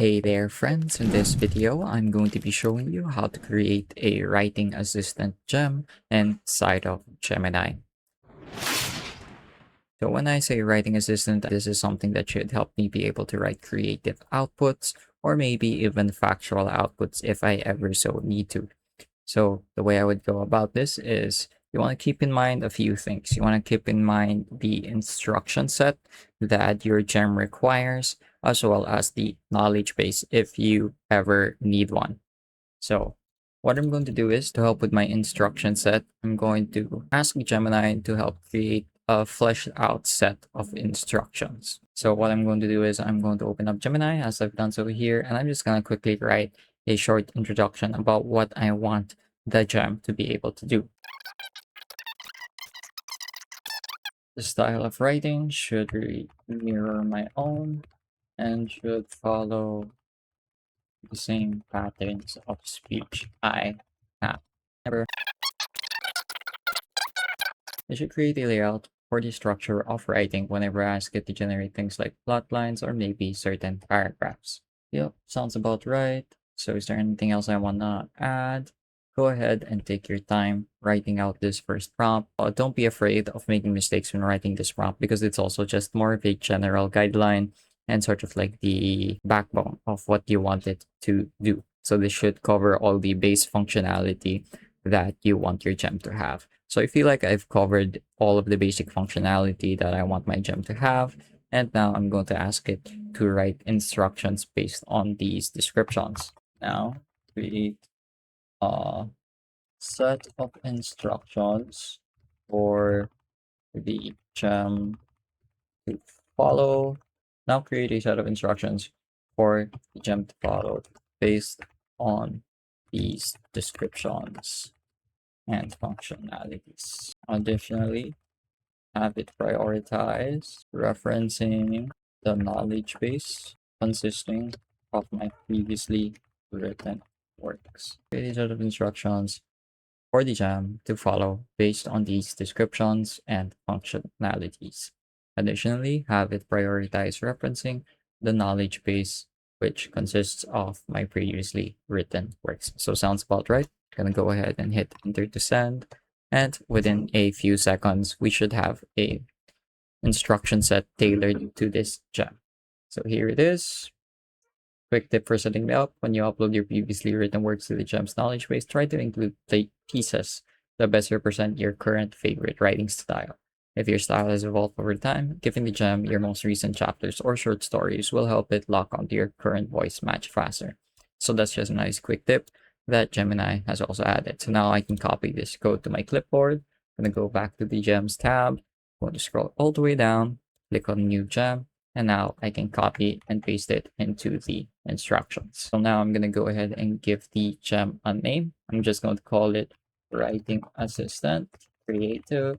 Hey there friends, in this video I'm going to be showing you how to create a writing assistant gem inside of Gemini. So when I say writing assistant, this is something that should help me be able to write creative outputs or maybe even factual outputs if I ever so need to. So the way I would go about this is you want to keep in mind a few things. You want to keep in mind the instruction set that your gem requires, as well as the knowledge base if you ever need one. So what I'm going to do is to help with my instruction set, I'm going to ask Gemini to help create a fleshed out set of instructions. So what I'm going to do is I'm going to open up Gemini as I've done so here, and I'm just going to quickly write a short introduction about what I want the gem to be able to do. The style of writing should mirror my own and should follow the same patterns of speech I have. Never. I should create a layout for the structure of writing whenever I ask it to generate things like plot lines or maybe certain paragraphs. Yep, sounds about right. So is there anything else I want to add? Go ahead and take your time writing out this first prompt. Don't be afraid of making mistakes when writing this prompt because it's also just more of a general guideline and sort of like the backbone of what you want it to do. So this should cover all the base functionality that you want your gem to have. So I feel like I've covered all of the basic functionality that I want my gem to have. And now I'm going to ask it to write instructions based on these descriptions. Now, create a set of instructions for the gem to follow. Now create a set of instructions for the gem to follow based on these descriptions and functionalities. Additionally, have it prioritize referencing the knowledge base consisting of my previously written works. Create a set of instructions for the gem to follow based on these descriptions and functionalities. Additionally, have it prioritize referencing the knowledge base, which consists of my previously written works. So sounds about right. Gonna go ahead and hit enter to send. And within a few seconds, we should have a instruction set tailored to this gem. So here it is. Quick tip for setting it up. When you upload your previously written works to the gem's knowledge base, try to include pieces that best represent your current favorite writing style. If your style has evolved over time, giving the gem your most recent chapters or short stories will help it lock onto your current voice match faster. So that's just a nice quick tip that Gemini has also added. So now I can copy this code to my clipboard. I'm going to go back to the gems tab. I'm going to scroll all the way down, click on new gem, and now I can copy and paste it into the instructions. So now I'm going to go ahead and give the gem a name. I'm just going to call it Writing Assistant Creative,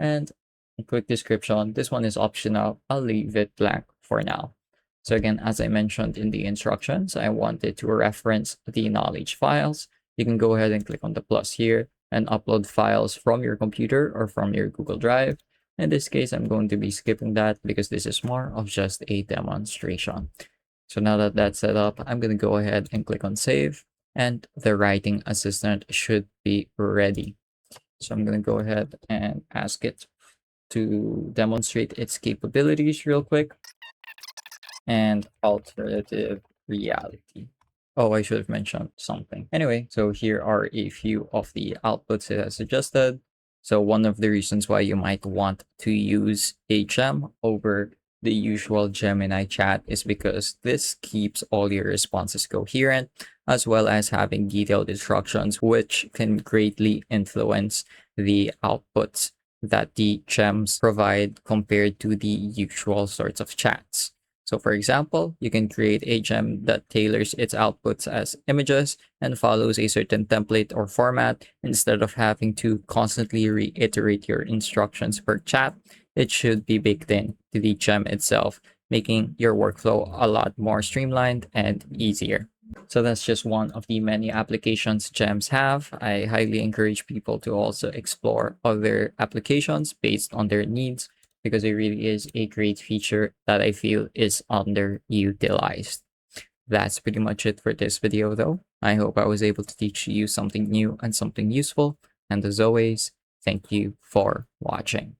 and a quick description. This one is optional. I'll leave it blank for now. So again, as I mentioned in the instructions, I wanted to reference the knowledge files. You can go ahead and click on the plus here and upload files from your computer or from your Google Drive. In this case, I'm going to be skipping that because this is more of just a demonstration. So now that that's set up, I'm going to go ahead and click on save, and the writing assistant should be ready. So I'm going to go ahead and ask it to demonstrate its capabilities real quick. And alternative reality. Oh, I should have mentioned something. Anyway, so here are a few of the outputs it has suggested. So one of the reasons why you might want to use a gem over the usual Gemini chat is because this keeps all your responses coherent, as well as having detailed instructions, which can greatly influence the outputs that the gems provide compared to the usual sorts of chats. So for example, you can create a gem that tailors its outputs as images and follows a certain template or format. Instead of having to constantly reiterate your instructions per chat, it should be baked in to the gem itself, making your workflow a lot more streamlined and easier. So that's just one of the many applications gems have. I highly encourage people to also explore other applications based on their needs, because it really is a great feature that I feel is underutilized. That's pretty much it for this video though. I hope I was able to teach you something new and something useful. And as always, thank you for watching.